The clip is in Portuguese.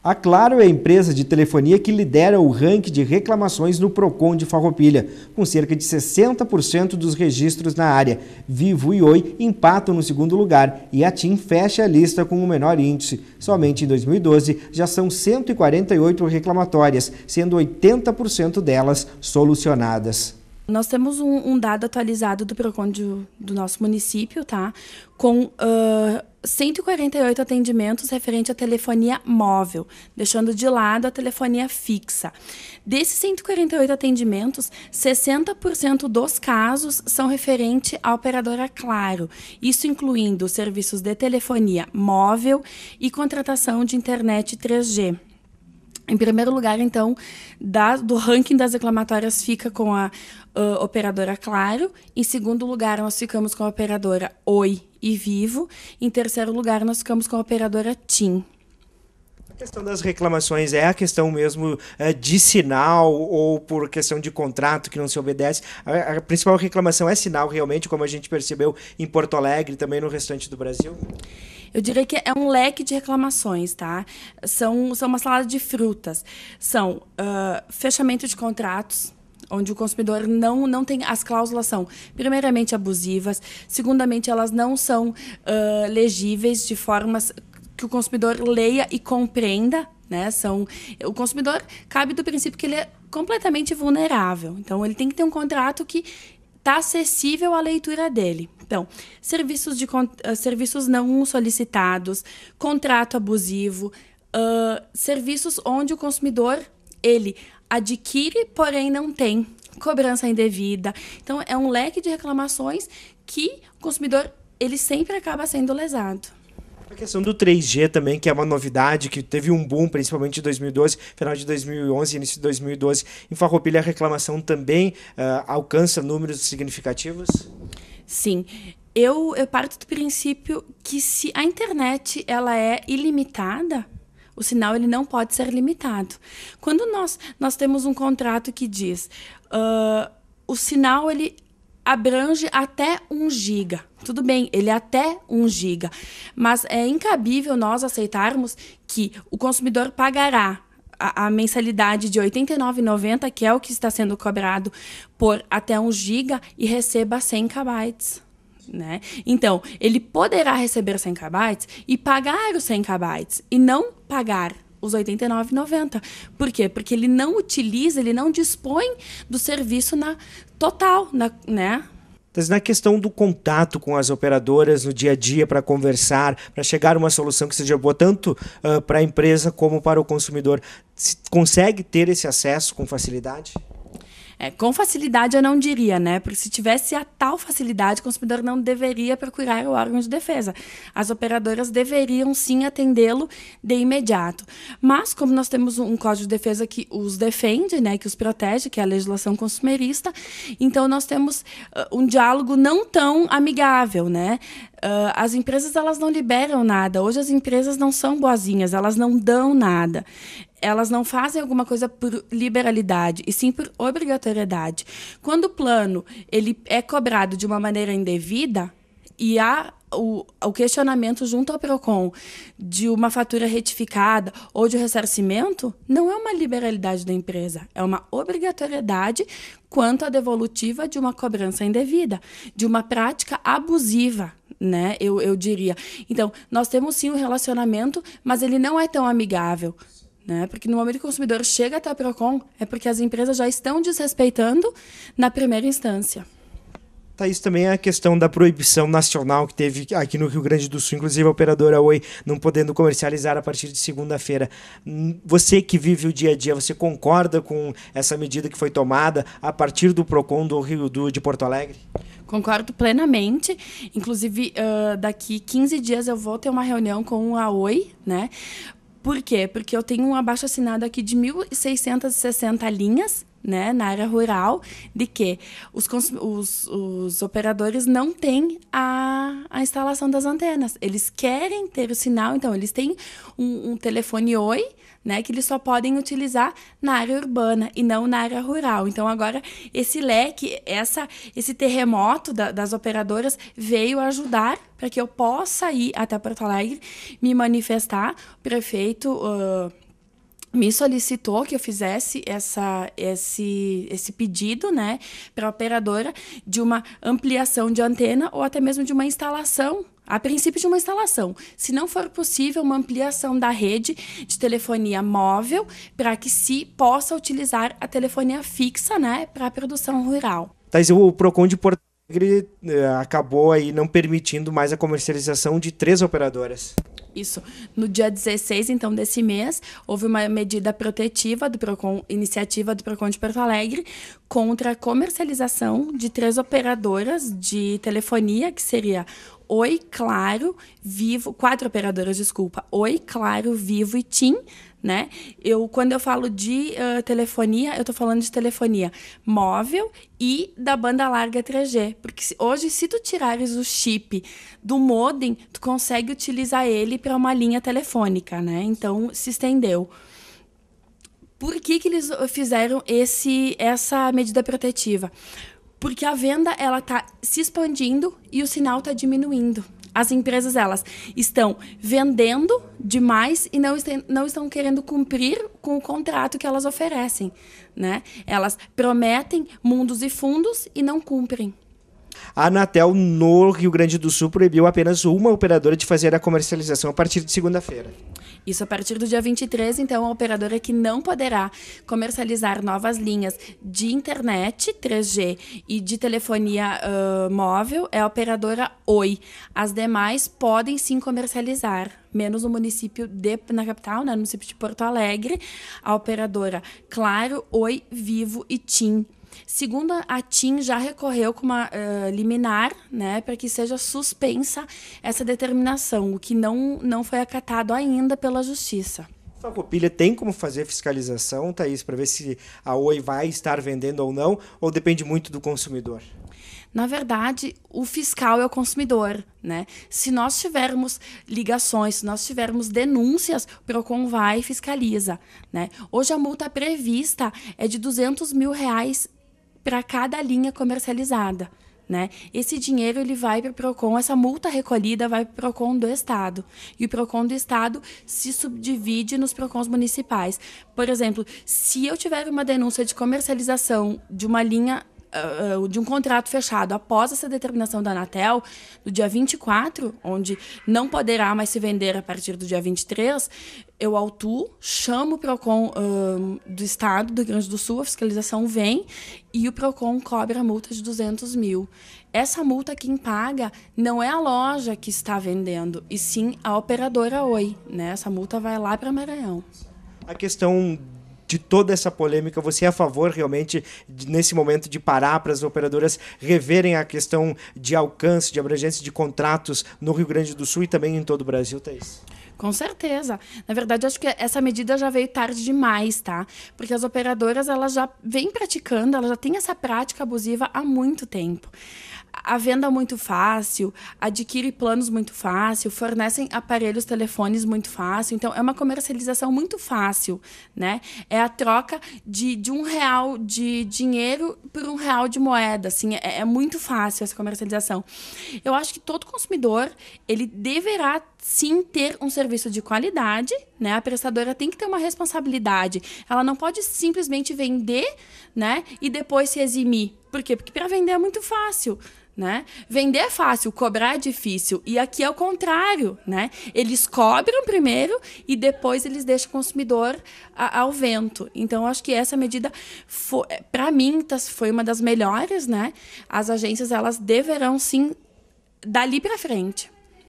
A Claro é a empresa de telefonia que lidera o ranking de reclamações no Procon de Farroupilha, com cerca de 60% dos registros na área. Vivo e Oi empatam no segundo lugar e a TIM fecha a lista com o menor índice. Somente em 2012 já são 148 reclamatórias, sendo 80% delas solucionadas. Nós temos um dado atualizado do Procon do nosso município, tá? Com 148 atendimentos referente à telefonia móvel, deixando de lado a telefonia fixa. Desses 148 atendimentos, 60% dos casos são referentes à operadora Claro, isso incluindo serviços de telefonia móvel e contratação de internet 3G. Em primeiro lugar, então, do ranking das reclamatórias fica com a operadora Claro. Em segundo lugar, nós ficamos com a operadora Oi e Vivo. Em terceiro lugar, nós ficamos com a operadora TIM. A questão das reclamações é a questão mesmo de sinal ou por questão de contrato que não se obedece? A principal reclamação é sinal, realmente, como a gente percebeu em Porto Alegre e também no restante do Brasil? Eu diria que é um leque de reclamações, tá? São uma salada de frutas. São fechamento de contratos, onde o consumidor não tem... As cláusulas são, primeiramente, abusivas. Segundamente, elas não são legíveis de formas que o consumidor leia e compreenda, né? O consumidor cabe do princípio que ele é completamente vulnerável. Então, ele tem que ter um contrato que está acessível à leitura dele. Então, serviços não solicitados, contrato abusivo, serviços onde o consumidor ele adquire, porém não tem, cobrança indevida. Então, é um leque de reclamações que o consumidor ele sempre acaba sendo lesado. A questão do 3G também, que é uma novidade, que teve um boom, principalmente em 2012, final de 2011, início de 2012. Em Farroupilha, a reclamação também alcança números significativos? Sim. Eu parto do princípio que se a internet ela é ilimitada, o sinal ele não pode ser limitado. Quando nós temos um contrato que diz o sinal ele abrange até 1 giga. Tudo bem, ele é até 1 giga. Mas é incabível nós aceitarmos que o consumidor pagará a mensalidade de R$ 89,90, que é o que está sendo cobrado por até 1 giga, e receba 100 KB. Né? Então, ele poderá receber 100 KB e pagar os 100 KB e não pagar os R$ 89,90. Por quê? Porque ele não utiliza, ele não dispõe do serviço total, né? Mas na questão do contato com as operadoras no dia a dia para conversar, para chegar a uma solução que seja boa tanto para a empresa como para o consumidor, se consegue ter esse acesso com facilidade? Com facilidade eu não diria, né? Porque se tivesse a tal facilidade, o consumidor não deveria procurar o órgão de defesa. As operadoras deveriam sim atendê-lo de imediato. Mas, como nós temos um Código de Defesa que os defende, né, que os protege, que é a legislação consumerista, então nós temos um diálogo não tão amigável, né? As empresas elas não liberam nada. Hoje as empresas não são boazinhas, elas não dão nada. Elas não fazem alguma coisa por liberalidade, e sim por obrigatoriedade. Quando o plano ele é cobrado de uma maneira indevida e há o questionamento junto ao Procon de uma fatura retificada ou de ressarcimento, não é uma liberalidade da empresa, é uma obrigatoriedade quanto à devolutiva de uma cobrança indevida, de uma prática abusiva, né? Eu diria. Então, nós temos sim um relacionamento, mas ele não é tão amigável. Né? Porque no momento que o consumidor chega até a Procon, é porque as empresas já estão desrespeitando na primeira instância. Isso também é a questão da proibição nacional que teve aqui no Rio Grande do Sul, inclusive a operadora Oi não podendo comercializar a partir de segunda-feira. Você que vive o dia a dia, você concorda com essa medida que foi tomada a partir do Procon de Porto Alegre? Concordo plenamente. Inclusive, daqui 15 dias eu vou ter uma reunião com a Oi, né? Por quê? Porque eu tenho um abaixo-assinado aqui de 1.660 linhas, né, na área rural, de que os operadores não têm a instalação das antenas. Eles querem ter o sinal, então eles têm um telefone Oi, né, que eles só podem utilizar na área urbana e não na área rural. Então, agora, esse leque, esse terremoto das operadoras veio ajudar para que eu possa ir até Porto Alegre, me manifestar. O prefeito me solicitou que eu fizesse esse pedido, né, para a operadora de uma ampliação de antena ou até mesmo de uma instalação, a princípio de uma instalação. Se não for possível, uma ampliação da rede de telefonia móvel para que se possa utilizar a telefonia fixa, né, para a produção rural. Thais, o PROCON de Porto Alegre acabou aí não permitindo mais a comercialização de 3 operadoras. Isso. No dia 16, então, desse mês, houve uma medida protetiva do PROCON, iniciativa do PROCON de Porto Alegre, contra a comercialização de 3 operadoras de telefonia, que seria Oi, Claro, Vivo, 4 operadoras, desculpa, Oi, Claro, Vivo e TIM, né? Quando eu falo de telefonia, eu estou falando de telefonia móvel e da banda larga 3G, porque hoje, se tu tirares o chip do modem, tu consegue utilizar ele para uma linha telefônica, né? Então, se estendeu. Por que eles fizeram essa medida protetiva? Porque a venda ela está se expandindo e o sinal está diminuindo. As empresas elas estão vendendo demais e não estão querendo cumprir com o contrato que elas oferecem, né? Elas prometem mundos e fundos e não cumprem. A Anatel, no Rio Grande do Sul, proibiu apenas uma operadora de fazer a comercialização a partir de segunda-feira. Isso a partir do dia 23, então, a operadora que não poderá comercializar novas linhas de internet 3G e de telefonia móvel é a operadora Oi. As demais podem sim comercializar, menos no município na capital, né, no município de Porto Alegre, a operadora Claro, Oi, Vivo e TIM. Segundo a TIM, já recorreu com uma liminar, né, para que seja suspensa essa determinação, o que não foi acatado ainda pela Justiça. A Farroupilha tem como fazer fiscalização, Thais, para ver se a Oi vai estar vendendo ou não, ou depende muito do consumidor? Na verdade, o fiscal é o consumidor, né? Se nós tivermos ligações, se nós tivermos denúncias, o PROCON vai e fiscaliza, né? Hoje a multa prevista é de R$200 mil para cada linha comercializada, né? Esse dinheiro ele vai para o PROCON, essa multa recolhida vai para o PROCON do Estado. E o PROCON do Estado se subdivide nos PROCONs municipais. Por exemplo, se eu tiver uma denúncia de comercialização de uma linha de um contrato fechado após essa determinação da Anatel, do dia 24, onde não poderá mais se vender a partir do dia 23, eu autuo, chamo o PROCON do Estado, do Rio Grande do Sul, a fiscalização vem e o PROCON cobra a multa de R$200 mil. Essa multa quem paga não é a loja que está vendendo, e sim a operadora Oi, né? Essa multa vai lá para Maranhão. A questão de toda essa polêmica, você é a favor realmente, nesse momento, de parar para as operadoras reverem a questão de alcance, de abrangência de contratos no Rio Grande do Sul e também em todo o Brasil, Thais? Com certeza. Na verdade, acho que essa medida já veio tarde demais, tá? Porque as operadoras, elas já vêm praticando, elas já têm essa prática abusiva há muito tempo. A venda muito fácil, adquire planos muito fácil, fornecem aparelhos, telefones muito fácil. Então, é uma comercialização muito fácil, né? É a troca de R$1 de dinheiro por R$1 de moeda, assim. É muito fácil essa comercialização. Eu acho que todo consumidor, ele deverá sim ter um serviço de qualidade, né? A prestadora tem que ter uma responsabilidade. Ela não pode simplesmente vender, né? E depois se eximir. Por quê? Porque para vender é muito fácil, né? Vender é fácil, cobrar é difícil. E aqui é o contrário, né? Eles cobram primeiro e depois eles deixam o consumidor ao vento. Então, acho que essa medida, para mim, foi uma das melhores, né? As agências, elas deverão, sim, dali para frente.